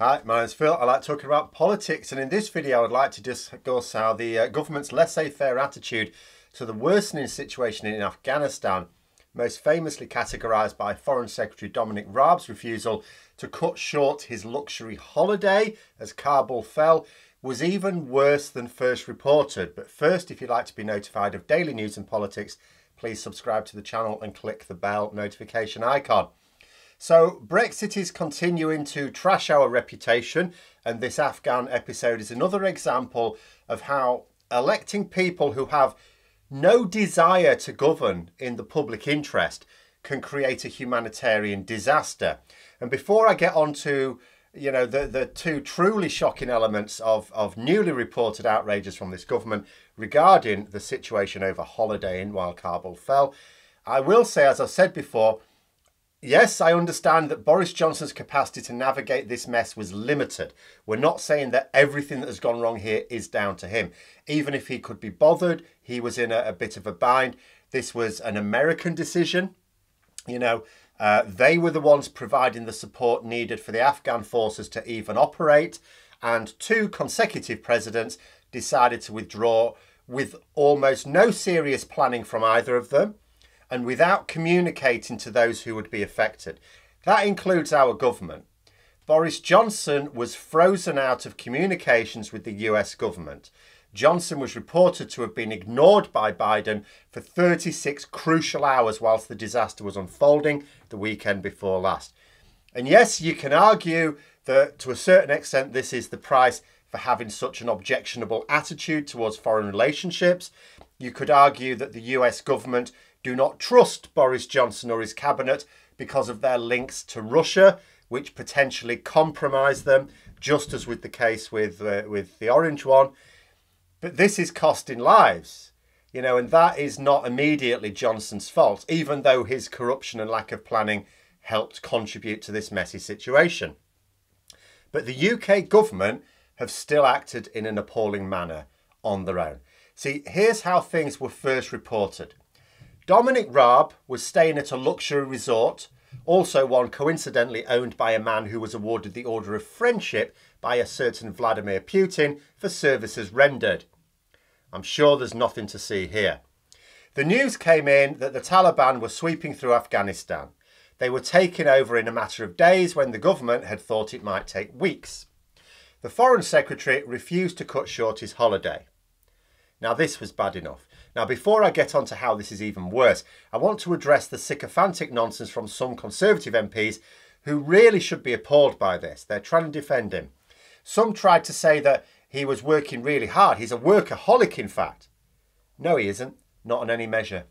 Hi, my name's Phil. I like talking about politics, and in this video I'd like to discuss how the government's laissez-faire attitude to the worsening situation in Afghanistan, most famously categorised by Foreign Secretary Dominic Raab's refusal to cut short his luxury holiday as Kabul fell, was even worse than first reported. But first, if you'd like to be notified of daily news and politics, please subscribe to the channel and click the bell notification icon. So Brexit is continuing to trash our reputation, and this Afghan episode is another example of how electing people who have no desire to govern in the public interest can create a humanitarian disaster. And before I get on to the two truly shocking elements of newly reported outrages from this government regarding the situation over holidaying while Kabul fell, I will say, as I've said before, yes, I understand that Boris Johnson's capacity to navigate this mess was limited. We're not saying that everything that has gone wrong here is down to him. Even if he could be bothered, he was in a bit of a bind. This was an American decision. They were the ones providing the support needed for the Afghan forces to even operate, and two consecutive presidents decided to withdraw with almost no serious planning from either of them, and without communicating to those who would be affected. That includes our government. Boris Johnson was frozen out of communications with the US government. Johnson was reported to have been ignored by Biden for 36 crucial hours whilst the disaster was unfolding the weekend before last. And yes, you can argue that to a certain extent this is the price for having such an objectionable attitude towards foreign relationships. You could argue that the US government do not trust Boris Johnson or his cabinet because of their links to Russia, which potentially compromise them, just as with the case with the orange one. But this is costing lives, and that is not immediately Johnson's fault, even though his corruption and lack of planning helped contribute to this messy situation. But the UK government have still acted in an appalling manner on their own. See, here's how things were first reported. Dominic Raab was staying at a luxury resort, also one coincidentally owned by a man who was awarded the Order of Friendship by a certain Vladimir Putin for services rendered. I'm sure there's nothing to see here. The news came in that the Taliban were sweeping through Afghanistan. They were taking over in a matter of days when the government had thought it might take weeks. The Foreign Secretary refused to cut short his holiday. Now, this was bad enough. Now, before I get on to how this is even worse, I want to address the sycophantic nonsense from some Conservative MPs who really should be appalled by this. They're trying to defend him. Some tried to say that he was working really hard. He's a workaholic, in fact. No, he isn't. Not on any measure.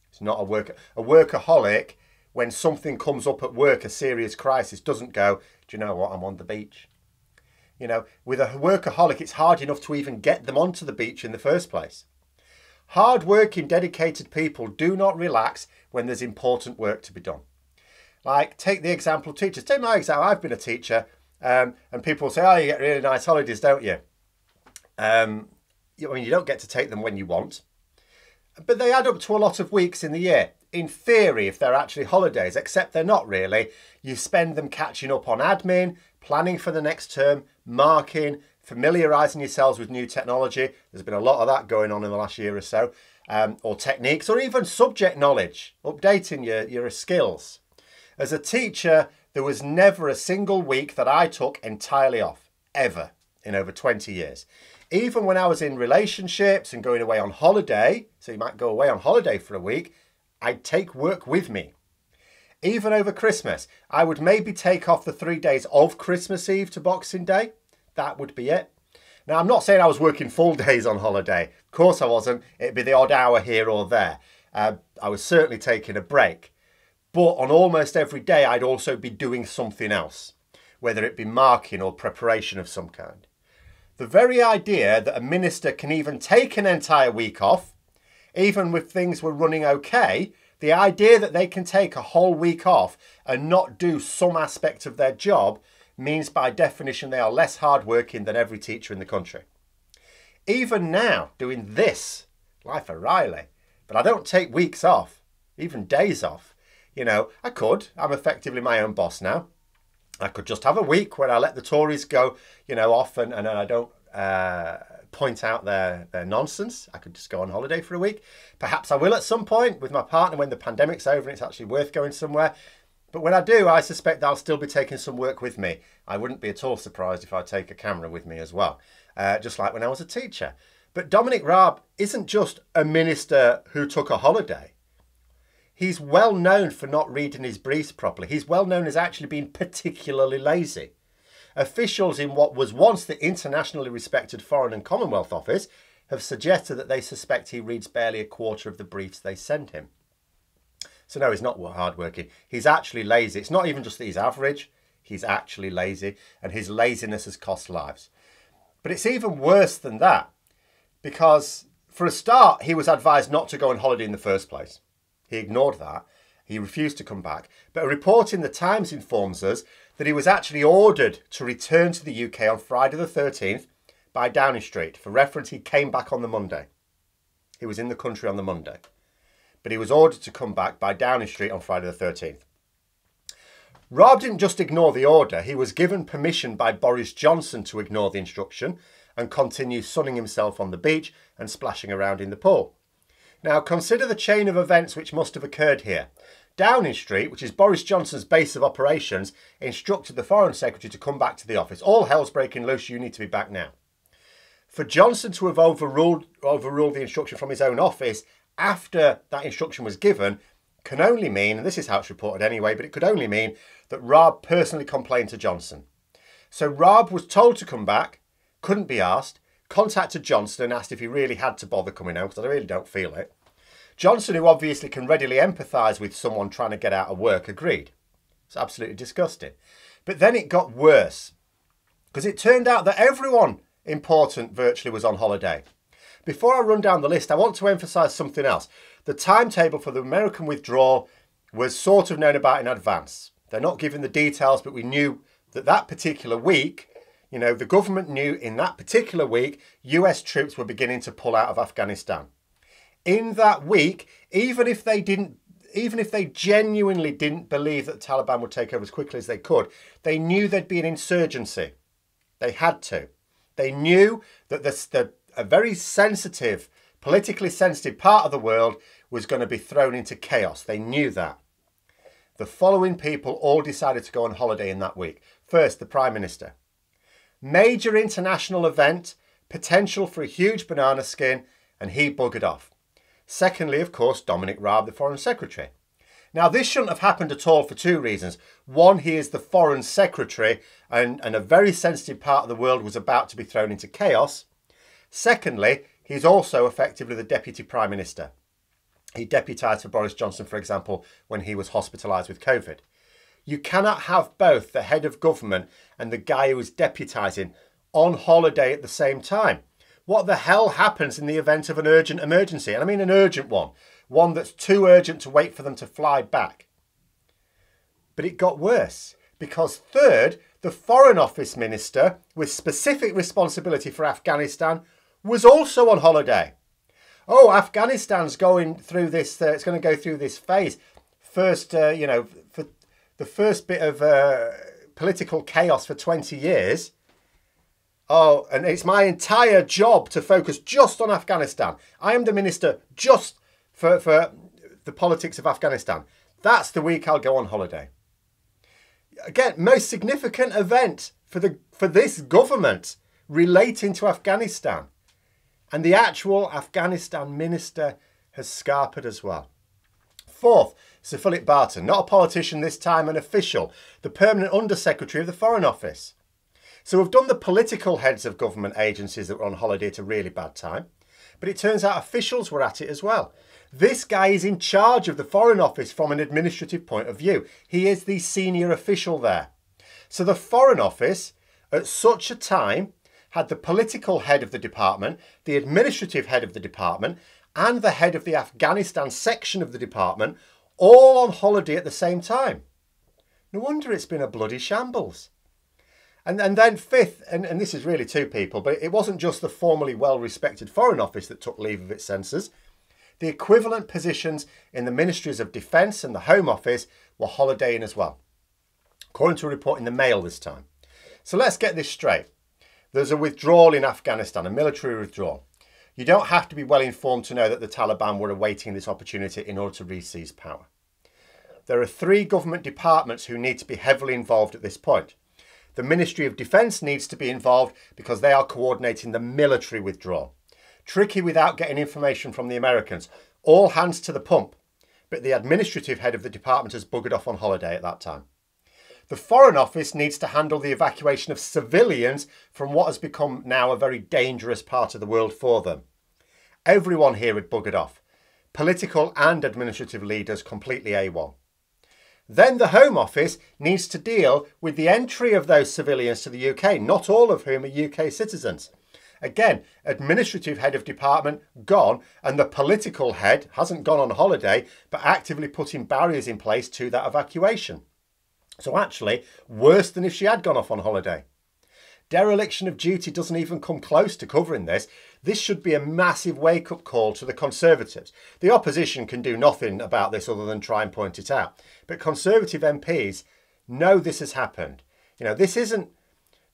He's not a workaholic, when something comes up at work, a serious crisis, doesn't go, do you know what, I'm on the beach. With a workaholic, it's hard enough to even get them onto the beach in the first place. Hard-working, dedicated people do not relax when there's important work to be done. Like, take the example of teachers. Take my example. I've been a teacher, and people say, oh, you get really nice holidays, don't you? You don't get to take them when you want. But they add up to a lot of weeks in the year. In theory, if they're actually holidays, except they're not really. You spend them catching up on admin, planning for the next term, marking, familiarising yourselves with new technology. There's been a lot of that going on in the last year or so. Or techniques, or even subject knowledge, updating your skills. As a teacher, there was never a single week that I took entirely off, ever, in over 20 years. Even when I was in relationships and going away on holiday, so you might go away on holiday for a week, I'd take work with me. Even over Christmas, I would maybe take off the 3 days of Christmas Eve to Boxing Day. That would be it. Now, I'm not saying I was working full days on holiday. Of course I wasn't. It'd be the odd hour here or there. I was certainly taking a break. But on almost every day, I'd also be doing something else, whether it be marking or preparation of some kind. The very idea that a minister can even take an entire week off, even if things were running okay, the idea that they can take a whole week off and not do some aspect of their job means by definition they are less hardworking than every teacher in the country. Even now, doing this, life O'Reilly, but I don't take weeks off, even days off. I could. I'm effectively my own boss now. I could just have a week where I let the Tories go, off and I don't point out their nonsense. I could just go on holiday for a week. Perhaps I will at some point with my partner when the pandemic's over and it's actually worth going somewhere. But when I do, I suspect I'll still be taking some work with me. I wouldn't be at all surprised if I take a camera with me as well, just like when I was a teacher. But Dominic Raab isn't just a minister who took a holiday. He's well known for not reading his briefs properly. He's well known as actually being particularly lazy. Officials in what was once the internationally respected Foreign and Commonwealth Office have suggested that they suspect he reads barely a quarter of the briefs they send him. So no, he's not hardworking. He's actually lazy. It's not even just that he's average. He's actually lazy, and his laziness has cost lives. But it's even worse than that, because for a start, he was advised not to go on holiday in the first place. He ignored that. He refused to come back. But a report in the Times informs us that he was actually ordered to return to the UK on Friday the 13th by Downing Street. For reference, he came back on the Monday. He was in the country on the Monday. But he was ordered to come back by Downing Street on Friday the 13th. Raab didn't just ignore the order. He was given permission by Boris Johnson to ignore the instruction and continue sunning himself on the beach and splashing around in the pool. Now, consider the chain of events which must have occurred here. Downing Street, which is Boris Johnson's base of operations, instructed the Foreign Secretary to come back to the office. All hell's breaking loose, you need to be back now. For Johnson to have overruled the instruction from his own office after that instruction was given can only mean, and this is how it's reported anyway, but it could only mean that Raab personally complained to Johnson. So Raab was told to come back, couldn't be asked, contacted Johnson and asked if he really had to bother coming out, because I really don't feel it. Johnson, who obviously can readily empathise with someone trying to get out of work, agreed. It's absolutely disgusting. But then it got worse, because it turned out that everyone important virtually was on holiday. Before I run down the list, I want to emphasise something else. The timetable for the American withdrawal was sort of known about in advance. They're not giving the details, but we knew that that particular week, the government knew in that particular week, US troops were beginning to pull out of Afghanistan. In that week, even if they genuinely didn't believe that the Taliban would take over as quickly as they could, they knew there'd be an insurgency. They had to. They knew that a very sensitive, politically sensitive part of the world was going to be thrown into chaos. They knew that. The following people all decided to go on holiday in that week. First, the Prime Minister. Major international event, potential for a huge banana skin, and he buggered off. Secondly, of course, Dominic Raab, the Foreign Secretary. Now, this shouldn't have happened at all for two reasons. One, he is the Foreign Secretary, and a very sensitive part of the world was about to be thrown into chaos. Secondly, he's also effectively the Deputy Prime Minister. He deputised for Boris Johnson, for example, when he was hospitalised with COVID. You cannot have both the head of government and the guy who is deputising on holiday at the same time. What the hell happens in the event of an urgent emergency? And I mean an urgent one. One that's too urgent to wait for them to fly back. But it got worse, because third, the Foreign Office Minister with specific responsibility for Afghanistan was also on holiday. Oh, Afghanistan's going through this, it's going to go through this phase. First, for the first bit of political chaos for 20 years. Oh, and it's my entire job to focus just on Afghanistan. I am the minister just for the politics of Afghanistan. That's the week I'll go on holiday. Again, most significant event for this government relating to Afghanistan. And the actual Afghanistan minister has scarpered as well. Fourth, Sir Philip Barton, not a politician this time, an official, the permanent Undersecretary of the Foreign Office. So we've done the political heads of government agencies that were on holiday at a really bad time. But it turns out officials were at it as well. This guy is in charge of the Foreign Office from an administrative point of view. He is the senior official there. So the Foreign Office, at such a time, had the political head of the department, the administrative head of the department, and the head of the Afghanistan section of the department, all on holiday at the same time. No wonder it's been a bloody shambles. And then fifth, and this is really two people, but it wasn't just the formerly well-respected Foreign Office that took leave of its censors. The equivalent positions in the Ministries of Defence and the Home Office were holidaying as well. according to a report in the Mail this time. So let's get this straight. There's a withdrawal in Afghanistan, a military withdrawal. You don't have to be well informed to know that the Taliban were awaiting this opportunity in order to re-seize power. There are 3 government departments who need to be heavily involved at this point. The Ministry of Defence needs to be involved because they are coordinating the military withdrawal. Tricky without getting information from the Americans. All hands to the pump. But the administrative head of the department has buggered off on holiday at that time. The Foreign Office needs to handle the evacuation of civilians from what has become now a very dangerous part of the world for them. Everyone here had buggered off. Political and administrative leaders completely AWOL. Then the Home Office needs to deal with the entry of those civilians to the UK, not all of whom are UK citizens. Again, administrative head of department gone, and the political head hasn't gone on holiday, but actively putting barriers in place to that evacuation. So actually, worse than if she had gone off on holiday. Dereliction of duty doesn't even come close to covering this. This should be a massive wake-up call to the Conservatives. The opposition can do nothing about this other than try and point it out. But Conservative MPs know this has happened. You know, this isn't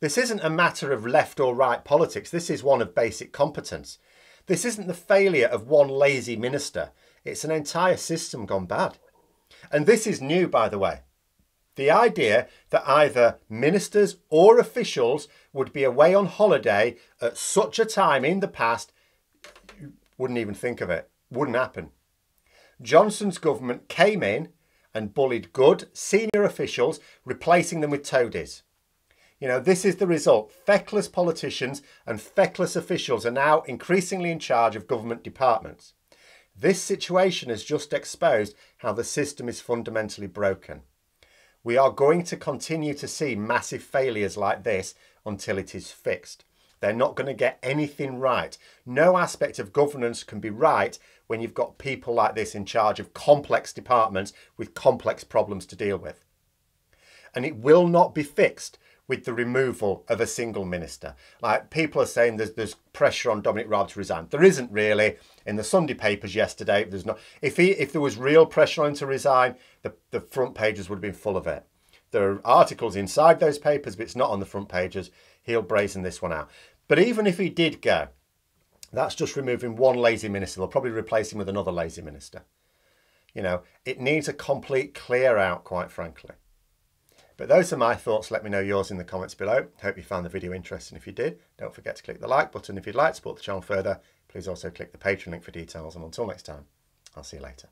a matter of left or right politics. This is one of basic competence. This isn't the failure of one lazy minister. It's an entire system gone bad. And this is new, by the way. The idea that either ministers or officials would be away on holiday at such a time in the past, you wouldn't even think of it. Wouldn't happen. Johnson's government came in and bullied good senior officials, replacing them with toadies. You know, this is the result. Feckless politicians and feckless officials are now increasingly in charge of government departments. This situation has just exposed how the system is fundamentally broken. We are going to continue to see massive failures like this until it is fixed. They're not going to get anything right. No aspect of governance can be right when you've got people like this in charge of complex departments with complex problems to deal with. And it will not be fixed with the removal of a single minister. Like, people are saying there's pressure on Dominic Raab to resign. There isn't really. In the Sunday papers yesterday, there's not. If there was real pressure on him to resign, the front pages would have been full of it. There are articles inside those papers, but it's not on the front pages. He'll brazen this one out. But even if he did go, that's just removing one lazy minister. They'll probably replace him with another lazy minister. You know, it needs a complete clear out, quite frankly. But those are my thoughts. Let me know yours in the comments below. Hope you found the video interesting. If you did, don't forget to click the like button. If you'd like to support the channel further, please also click the Patreon link for details. And until next time, I'll see you later.